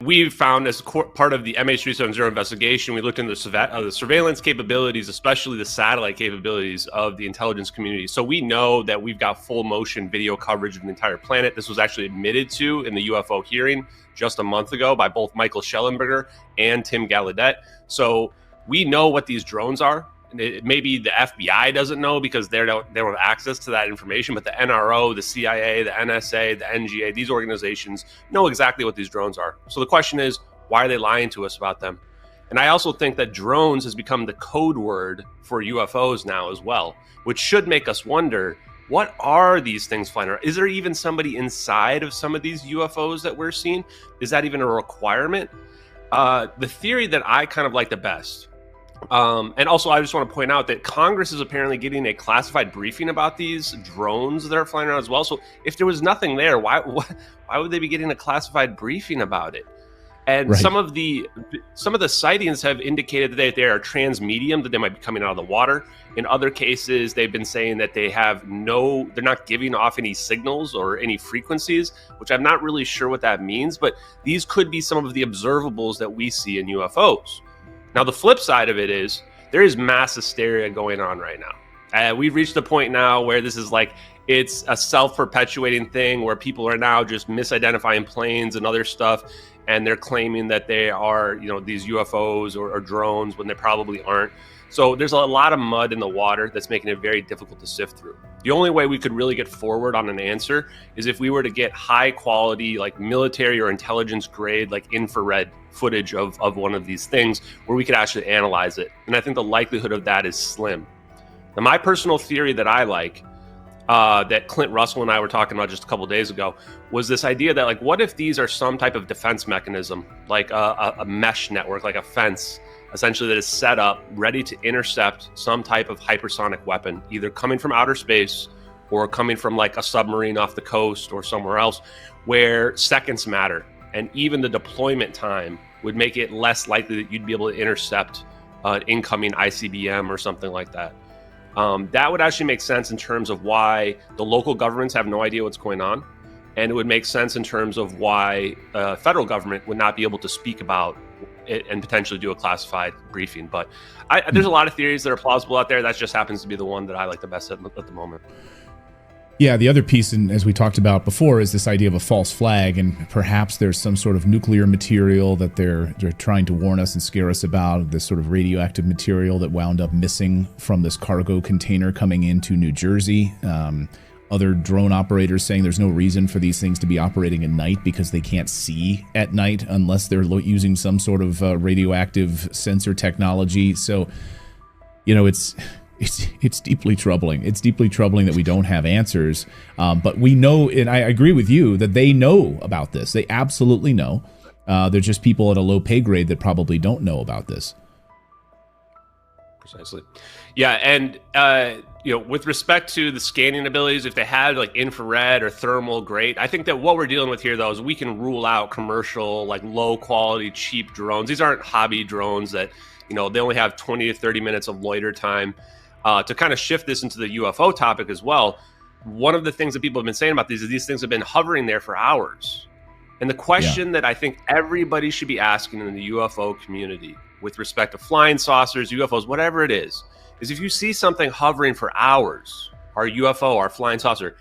we found as part of the MH370 investigation, we looked into the surveillance capabilities, especially the satellite capabilities of the intelligence community. So we know that we've got full motion video coverage of the entire planet. This was actually admitted to in the UFO hearing just a month ago by both Michael Schellenberger and Tim Gallaudet. So we know what these drones are. Maybe the FBI doesn't know because they don't have access to that information, but the NRO, the CIA, the NSA, the NGA, these organizations know exactly what these drones are. So the question is, why are they lying to us about them? And I also think that drones has become the code word for UFOs now as well, which should make us wonder, what are these things flying around? Is there even somebody inside of some of these UFOs that we're seeing? Is that even a requirement? The theory that I kind of like the best, and also, I just want to point out that Congress is apparently getting a classified briefing about these drones that are flying around as well. So if there was nothing there, why would they be getting a classified briefing about it? And right. some of the sightings have indicated that they are transmedium, that they might be coming out of the water. In other cases, they've been saying that they're not giving off any signals or any frequencies, which I'm not really sure what that means. But these could be some of the observables that we see in UFOs. Now, the flip side of it is there is mass hysteria going on right now. We've reached the point now where this is like, it's a self-perpetuating thing where people are now just misidentifying planes and other stuff, and they're claiming that they are, these UFOs or drones when they probably aren't. So there's a lot of mud in the water that's making it very difficult to sift through. The only way we could really get forward on an answer is if we were to get high quality, like military or intelligence grade, like infrared footage of one of these things where we could actually analyze it. And I think the likelihood of that is slim. Now, my personal theory that I like, that Clint Russell and I were talking about just a couple of days ago, was this idea that, like, what if these are some type of defense mechanism, like a mesh network, like a fence, essentially, that is set up, ready to intercept some type of hypersonic weapon, either coming from outer space or coming from like a submarine off the coast or somewhere else, where seconds matter. And even the deployment time would make it less likely that you'd be able to intercept an incoming ICBM or something like that. That would actually make sense in terms of why the local governments have no idea what's going on. And it would make sense in terms of why federal government would not be able to speak about it and potentially do a classified briefing. But there's a lot of theories that are plausible out there. That just happens to be the one that I like the best at the moment. Yeah, the other piece, and as we talked about before, is this idea of a false flag, and perhaps there's some sort of nuclear material that they're trying to warn us and scare us about, this sort of radioactive material that wound up missing from this cargo container coming into New Jersey. Other drone operators saying there's no reason for these things to be operating at night because they can't see at night unless they're using some sort of radioactive sensor technology. So, it's deeply troubling. It's deeply troubling that we don't have answers. But we know, and I agree with you, that they know about this. They absolutely know. They're just people at a low pay grade that probably don't know about this. Precisely. Yeah, and with respect to the scanning abilities, if they had like infrared or thermal, great. I think that what we're dealing with here, though, is we can rule out commercial, like low quality, cheap drones. These aren't hobby drones that, they only have 20 to 30 minutes of loiter time. To kind of shift this into the UFO topic as well, one of the things that people have been saying about these is these things have been hovering there for hours. And the question that I think everybody should be asking in the UFO community with respect to flying saucers, UFOs, whatever it is if you see something hovering for hours, our UFO, our flying saucer,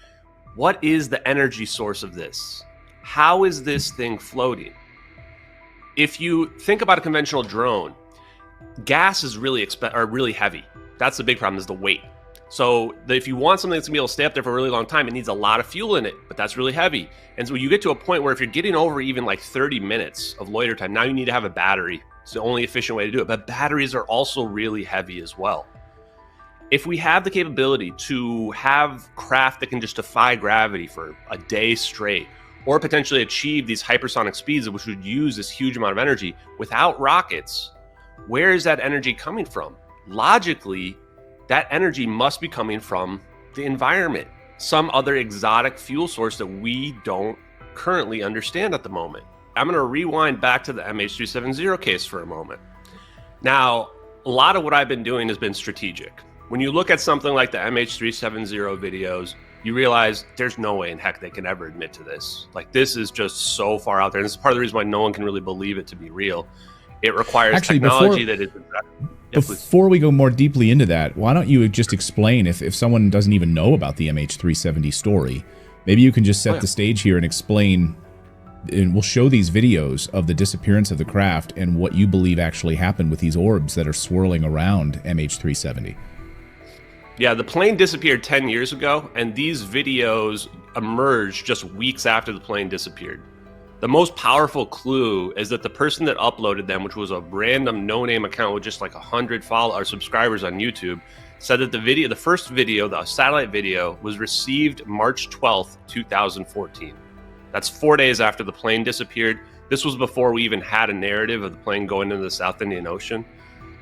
what is the energy source of this? How is this thing floating? If you think about a conventional drone, gas is really heavy. That's the big problem, is the weight. So if you want something that's gonna be able to stay up there for a really long time, it needs a lot of fuel in it, but that's really heavy. And so you get to a point where if you're getting over even like 30 minutes of loiter time, now you need to have a battery. It's the only efficient way to do it. But batteries are also really heavy as well. If we have the capability to have craft that can just defy gravity for a day straight, or potentially achieve these hypersonic speeds, which would use this huge amount of energy without rockets, where is that energy coming from? Logically, that energy must be coming from the environment, some other exotic fuel source that we don't currently understand at the moment. I'm going to rewind back to the MH370 case for a moment. Now, a lot of what I've been doing has been strategic. When you look at something like the MH370 videos, you realize there's no way in heck they can ever admit to this. Like, this is just so far out there. And this is part of the reason why no one can really believe it to be real. It requires technology that is... Before we go more deeply into that, why don't you just explain, if someone doesn't even know about the MH370 story, maybe you can just set the stage here and explain, and we'll show these videos of the disappearance of the craft and what you believe actually happened with these orbs that are swirling around MH370. Yeah, the plane disappeared 10 years ago, and these videos emerged just weeks after the plane disappeared. The most powerful clue is that the person that uploaded them, which was a random no-name account with just like 100 subscribers on YouTube, said that the first video, the satellite video, was received March 12th, 2014. That's 4 days after the plane disappeared. This was before we even had a narrative of the plane going into the South Indian Ocean.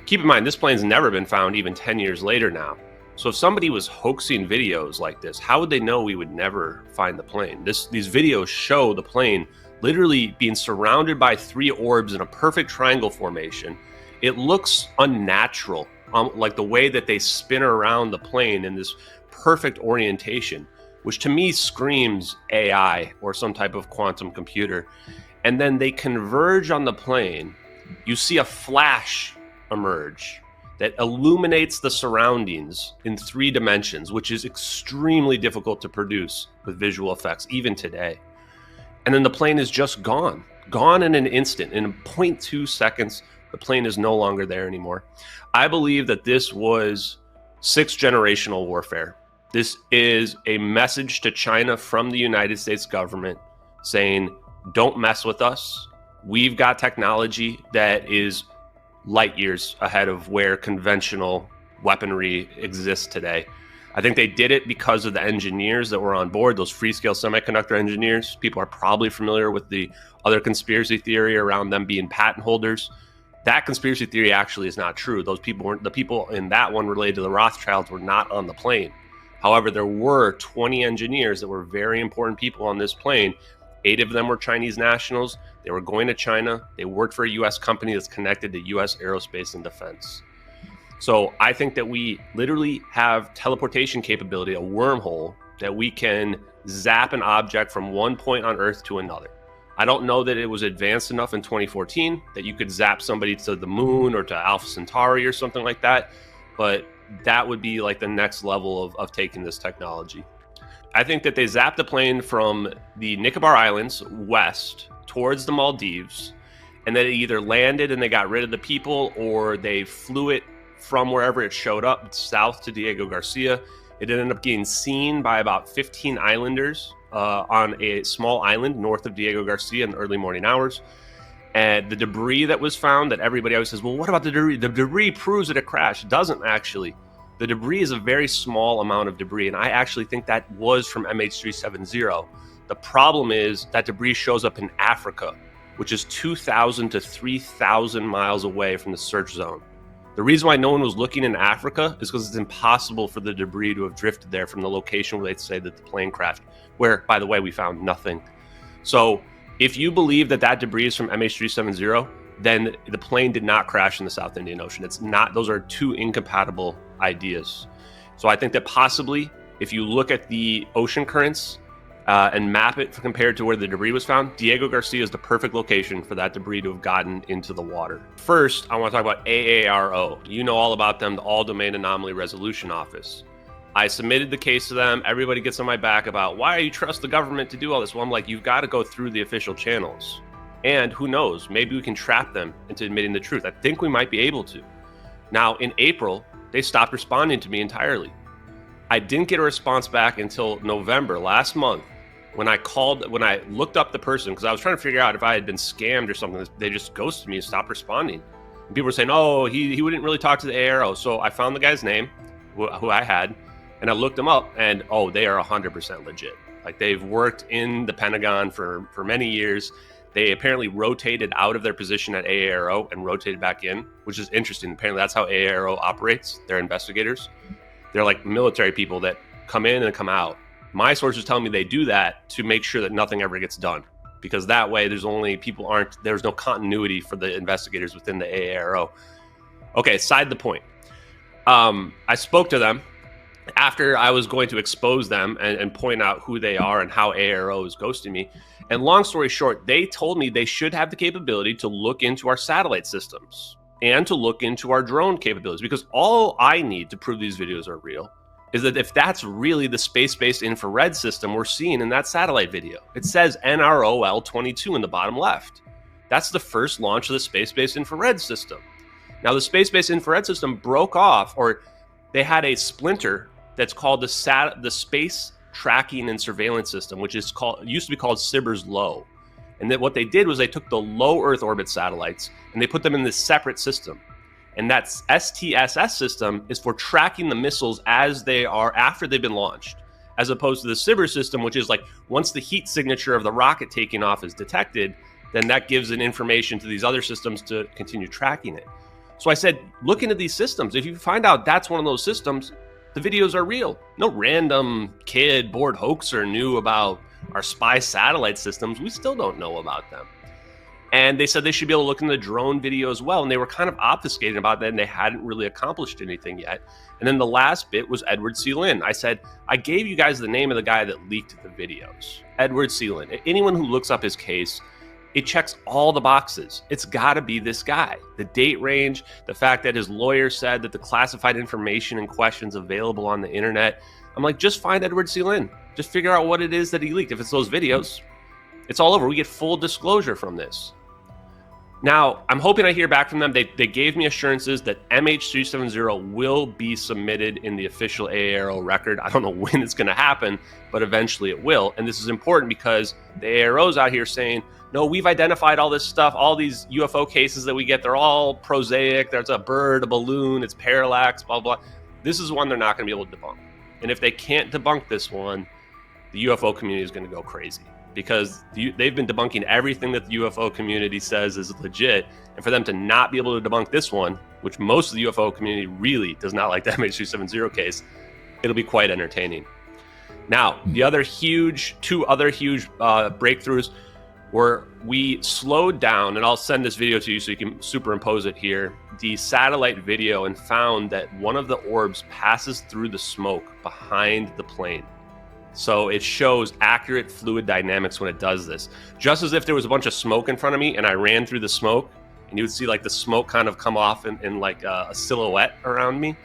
Keep in mind, this plane's never been found even 10 years later now. So if somebody was hoaxing videos like this, how would they know we would never find the plane? These videos show the plane literally being surrounded by 3 orbs in a perfect triangle formation. It looks unnatural, like the way that they spin around the plane in this perfect orientation, which to me screams AI or some type of quantum computer. And then they converge on the plane. You see a flash emerge that illuminates the surroundings in 3 dimensions, which is extremely difficult to produce with visual effects, even today. And then the plane is just gone in an instant. In 0.2 seconds, the plane is no longer there anymore. I believe that this was 6th generational warfare. This is a message to China from the United States government saying, don't mess with us. We've got technology that is light years ahead of where conventional weaponry exists today. I think they did it because of the engineers that were on board, those Freescale semiconductor engineers. People are probably familiar with the other conspiracy theory around them being patent holders. That conspiracy theory actually is not true. Those people weren't, the people in that one related to the Rothschilds were not on the plane. However, there were 20 engineers that were very important people on this plane. 8 of them were Chinese nationals. They were going to China. They worked for a U.S. company that's connected to U.S. aerospace and defense. So I think that we literally have teleportation capability, a wormhole, that we can zap an object from one point on Earth to another. I don't know that it was advanced enough in 2014 that you could zap somebody to the moon or to Alpha Centauri or something like that, but that would be like the next level of taking this technology. I think that they zapped the plane from the Nicobar Islands west towards the Maldives, and then it either landed and they got rid of the people, or they flew it from wherever it showed up south to Diego Garcia. It ended up getting seen by about 15 islanders on a small island north of Diego Garcia in the early morning hours. And the debris that was found, that everybody always says, well, what about the debris? The debris proves that it crashed. It doesn't actually. The debris is a very small amount of debris, and I actually think that was from MH370. The problem is that debris shows up in Africa, which is 2,000 to 3,000 miles away from the search zone. The reason why no one was looking in Africa is because it's impossible for the debris to have drifted there from the location where they say that the plane crashed, where, by the way, we found nothing. So if you believe that that debris is from MH370, then the plane did not crash in the South Indian Ocean. It's not; those are 2 incompatible ideas. So I think that possibly, if you look at the ocean currents and map it compared to where the debris was found, Diego Garcia is the perfect location for that debris to have gotten into the water. First, I want to talk about AARO. You know all about them, the All Domain Anomaly Resolution Office. I submitted the case to them. Everybody gets on my back about, why you trust the government to do all this? Well, I'm like, you've got to go through the official channels. And who knows, maybe we can trap them into admitting the truth. I think we might be able to. Now, in April, they stopped responding to me entirely. I didn't get a response back until November, last month, when I looked up the person, because I was trying to figure out if I had been scammed or something. They just ghosted me and stopped responding. And people were saying, oh, he wouldn't really talk to the ARO. So I found the guy's name, who I had, and I looked him up, and oh, they are 100% legit. Like, they've worked in the Pentagon for many years. They apparently rotated out of their position at AARO and rotated back in, which is interesting. Apparently that's how AARO operates. They're investigators. They're like military people that come in and come out. My sources tell me they do that to make sure that nothing ever gets done, because that way there's no continuity for the investigators within the AARO. Okay, side the point. I spoke to them, after I was going to expose them and point out who they are and how ARO is ghosting me. And long story short, they told me they should have the capability to look into our satellite systems and to look into our drone capabilities, because all I need to prove these videos are real is that if that's really the space-based infrared system we're seeing in that satellite video. It says NROL-22 in the bottom left. That's the first launch of the space-based infrared system. Now, the space-based infrared system broke off, or they had a splinter that's called the Space Tracking and Surveillance System, which is used to be called SBIRS Low. And then what they did was they took the low Earth orbit satellites and they put them in this separate system. And that STSS system is for tracking the missiles as they are after they've been launched, as opposed to the SBIRS system, which is like once the heat signature of the rocket taking off is detected, then that gives an information to these other systems to continue tracking it. So I said, look into these systems. If you find out that's one of those systems, the videos are real. No random kid bored hoaxer knew about our spy satellite systems. We still don't know about them. And they said they should be able to look in the drone video as well. And they were kind of obfuscating about that, and they hadn't really accomplished anything yet. And then the last bit was Edward C. Lin. I said, I gave you guys the name of the guy that leaked the videos. Edward C. Lin. Anyone who looks up his case, it checks all the boxes. It's got to be this guy. The date range, the fact that his lawyer said that the classified information in question is available on the internet. I'm like, just find Edward C. Lin. Just figure out what it is that he leaked. If it's those videos, it's all over. We get full disclosure from this. Now, I'm hoping I hear back from them. They gave me assurances that MH370 will be submitted in the official AARO record. I don't know when it's going to happen, but eventually it will. And this is important because the AARO's out here saying, no, we've identified all this stuff, all these UFO cases that we get, they're all prosaic. There's a bird, a balloon, it's parallax, blah, blah. This is one they're not going to be able to debunk. And if they can't debunk this one, the UFO community is going to go crazy, because they've been debunking everything that the UFO community says is legit. And for them to not be able to debunk this one, which most of the UFO community really does not like the MH370 case, it'll be quite entertaining. Now, two other huge breakthroughs were we slowed down, and I'll send this video to you so you can superimpose it here, the satellite video, and found that one of the orbs passes through the smoke behind the plane. So it shows accurate fluid dynamics when it does this. Just as if there was a bunch of smoke in front of me and I ran through the smoke, and you would see like the smoke kind of come off in like a silhouette around me.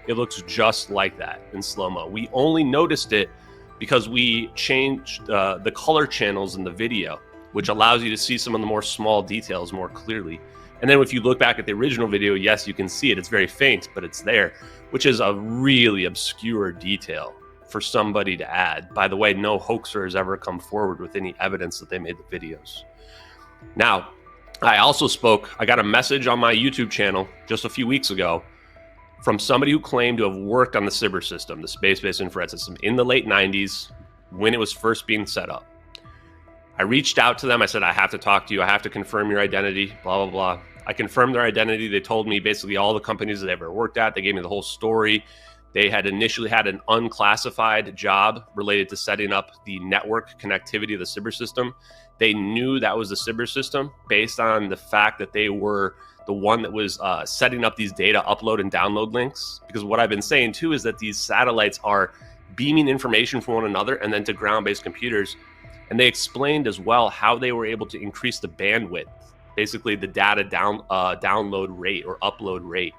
It looks just like that in slow-mo. We only noticed it because we changed the color channels in the video, which allows you to see some of the more small details more clearly. And then if you look back at the original video, yes, you can see it. It's very faint, but it's there, which is a really obscure detail for somebody to add. By the way, no hoaxer has ever come forward with any evidence that they made the videos. Now, I got a message on my YouTube channel just a few weeks ago from somebody who claimed to have worked on the SBIRS system, the space-based infrared system, in the late 90s when it was first being set up. I reached out to them. I said, I have to talk to you. I have to confirm your identity, blah, blah, blah. I confirmed their identity. They told me basically all the companies that they ever worked at. They gave me the whole story. They had initially had an unclassified job related to setting up the network connectivity of the SBIRS system. They knew that was the SBIRS system based on the fact that they were the one that was setting up these data upload and download links. Because what I've been saying too is that these satellites are beaming information from one another and then to ground-based computers. And they explained as well how they were able to increase the bandwidth, basically the data download rate or upload rate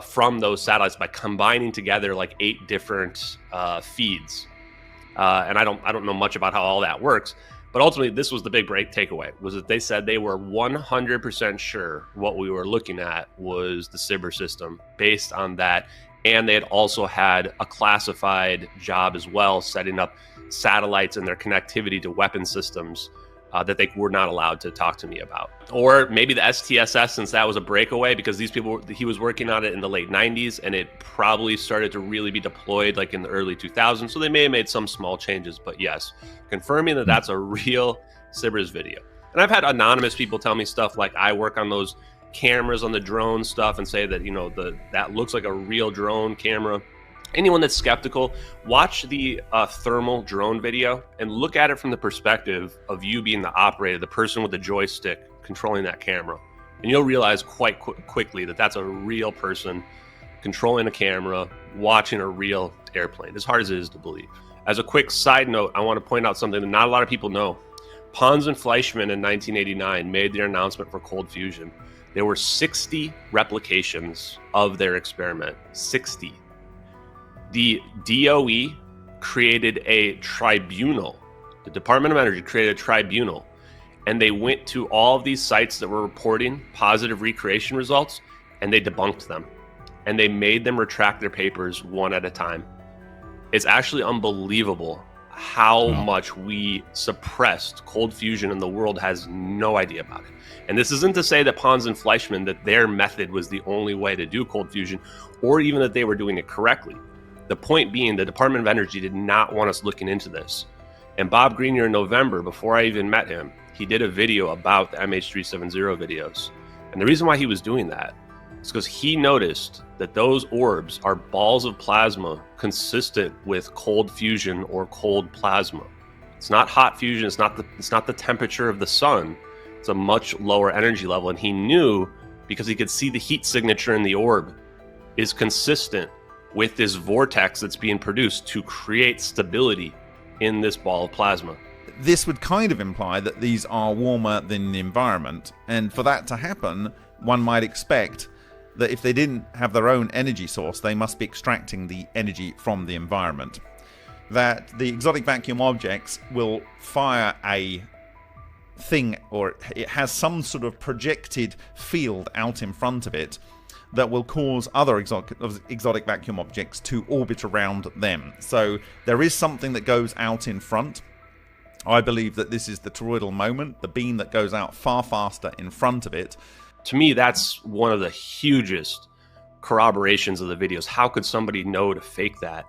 from those satellites by combining together like 8 different feeds. And I don't know much about how all that works, but ultimately this was the big takeaway, was that they said they were 100% sure what we were looking at was the SBIRS system based on that. And they had also had a classified job as well, setting up satellites and their connectivity to weapon systems that they were not allowed to talk to me about. Or maybe the STSS, since that was a breakaway, because he was working on it in the late 90s and it probably started to really be deployed like in the early 2000s. So they may have made some small changes, but yes, confirming that that's a real SBIRS video. And I've had anonymous people tell me stuff like I work on those cameras on the drone stuff and say that, that looks like a real drone camera. Anyone that's skeptical, watch the thermal drone video and look at it from the perspective of you being the operator, the person with the joystick controlling that camera. And you'll realize quite quickly that that's a real person controlling a camera, watching a real airplane, as hard as it is to believe. As a quick side note, I want to point out something that not a lot of people know. Pons and Fleischmann in 1989 made their announcement for cold fusion. There were 60 replications of their experiment. 60. The DOE created a tribunal. The Department of Energy created a tribunal, and they went to all of these sites that were reporting positive recreation results, and they debunked them. And they made them retract their papers one at a time. It's actually unbelievable how much we suppressed cold fusion, and the world has no idea about it. And this isn't to say that Pons and Fleischmann, that their method was the only way to do cold fusion, or even that they were doing it correctly. The point being, the Department of Energy did not want us looking into this. And Bob Grenier in November, before I even met him, he did a video about the MH370 videos. And the reason why he was doing that is because he noticed that those orbs are balls of plasma consistent with cold fusion or cold plasma. It's not hot fusion. It's not the temperature of the sun. It's a much lower energy level. And he knew, because he could see the heat signature in the orb is consistent with this vortex that's being produced to create stability in this ball of plasma. This would kind of imply that these are warmer than the environment. And for that to happen, one might expect that if they didn't have their own energy source, they must be extracting the energy from the environment. That the exotic vacuum objects will fire a thing, or it has some sort of projected field out in front of it that will cause other exotic vacuum objects to orbit around them. So there is something that goes out in front. I believe that this is the toroidal moment, the beam that goes out far faster in front of it. To me, that's one of the hugest corroborations of the videos. How could somebody know to fake that?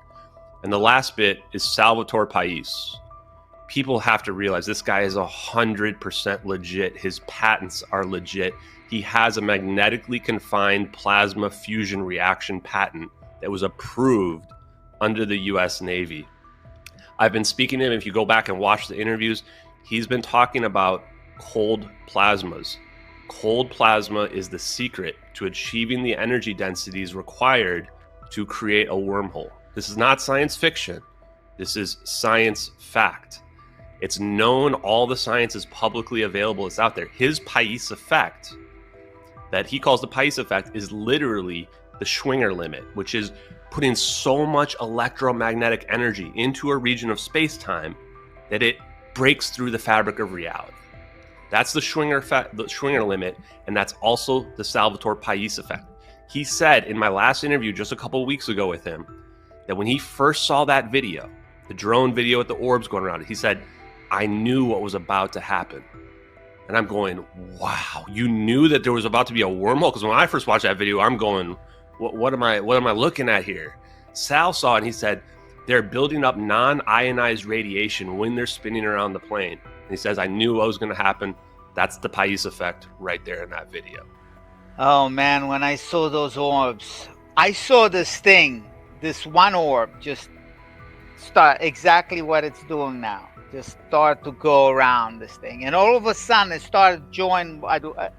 And the last bit is Salvatore Pais. People have to realize this guy is 100% legit. His patents are legit. He has a magnetically confined plasma fusion reaction patent that was approved under the US Navy. I've been speaking to him. If you go back and watch the interviews, he's been talking about cold plasmas. Cold plasma is the secret to achieving the energy densities required to create a wormhole. This is not science fiction. This is science fact. It's known. All the science is publicly available. It's out there. His Pais effect, that he calls the Pais effect, is literally the Schwinger limit, which is putting so much electromagnetic energy into a region of space-time that it breaks through the fabric of reality. That's the Schwinger limit, and that's also the Salvatore Pais effect. He said in my last interview just a couple of weeks ago with him that when he first saw that video, the drone video with the orbs going around it, he said, I knew what was about to happen. And I'm going, wow, you knew that there was about to be a wormhole? Because when I first watched that video, I'm going, what am I looking at here? Sal saw it and he said, they're building up non-ionized radiation when they're spinning around the plane. And he says, I knew what was going to happen. That's the Pais effect right there in that video. Oh man, when I saw those orbs, I saw this thing, this one orb just start exactly what it's doing now. Just start to go around this thing. And all of a sudden it started join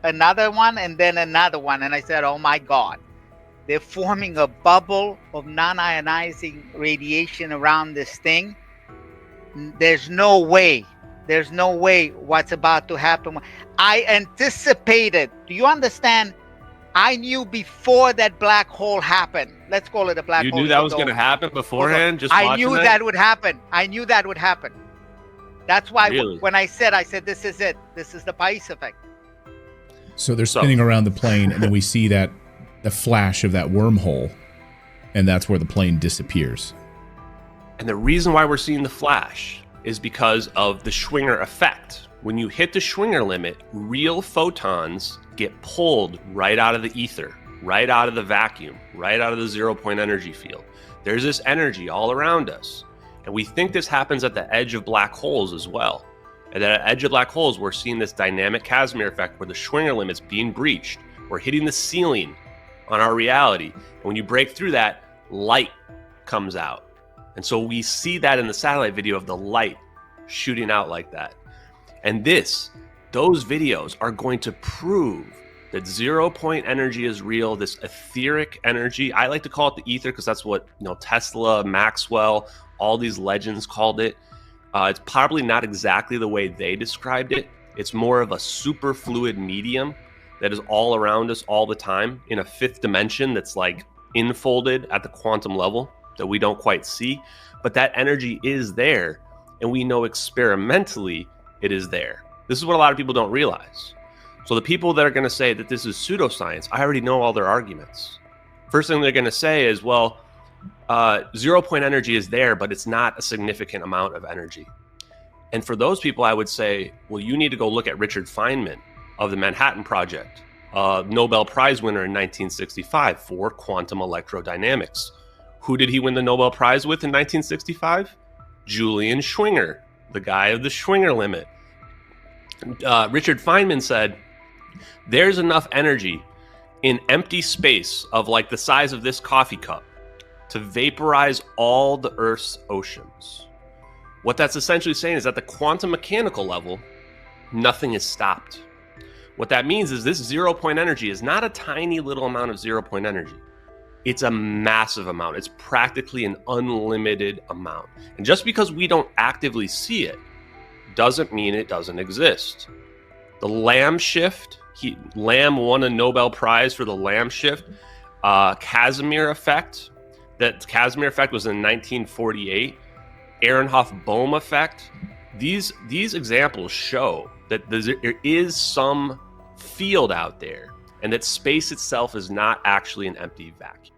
another one and then another one. And I said, oh my God, they're forming a bubble of non-ionizing radiation around this thing. There's no way what's about to happen. I anticipated. Do you understand? I knew before that black hole happened. Let's call it a black hole. You knew that was going to happen beforehand? I knew that would happen. I knew that would happen. That's why when I said, this is it. This is the Pais effect. So they're spinning around the plane, and then we see the flash of that wormhole, and that's where the plane disappears. And the reason why we're seeing the flash is because of the Schwinger effect. When you hit the Schwinger limit, real photons get pulled right out of the ether, right out of the vacuum, right out of the 0-point energy field. There's this energy all around us. And we think this happens at the edge of black holes as well. And at the edge of black holes, we're seeing this dynamic Casimir effect where the Schwinger limit's being breached. We're hitting the ceiling on our reality. And when you break through that, light comes out. And so we see that in the satellite video of the light shooting out like that. And those videos are going to prove that 0 point energy is real, this etheric energy. I like to call it the ether because that's what Tesla, Maxwell, all these legends called it. It's probably not exactly the way they described it. It's more of a superfluid medium that is all around us all the time in a fifth dimension that's like infolded at the quantum level that we don't quite see. But that energy is there, and we know experimentally it is there. This is what a lot of people don't realize. So the people that are going to say that this is pseudoscience, I already know all their arguments. First thing they're going to say is, well, 0 point energy is there, but it's not a significant amount of energy. And for those people, I would say, well, you need to go look at Richard Feynman of the Manhattan Project, Nobel Prize winner in 1965 for quantum electrodynamics. Who did he win the Nobel Prize with in 1965? Julian Schwinger, the guy of the Schwinger limit. Richard Feynman said, there's enough energy in empty space of like the size of this coffee cup to vaporize all the Earth's oceans. What that's essentially saying is at the quantum mechanical level, nothing is stopped. What that means is this 0 point energy is not a tiny little amount of 0 point energy. It's a massive amount. It's practically an unlimited amount. And just because we don't actively see it doesn't mean it doesn't exist. The Lamb shift, Lamb won a Nobel Prize for the Lamb shift. Casimir effect, that Casimir effect was in 1948. Ehrenhoff-Bohm effect. These examples show that there is some field out there and that space itself is not actually an empty vacuum.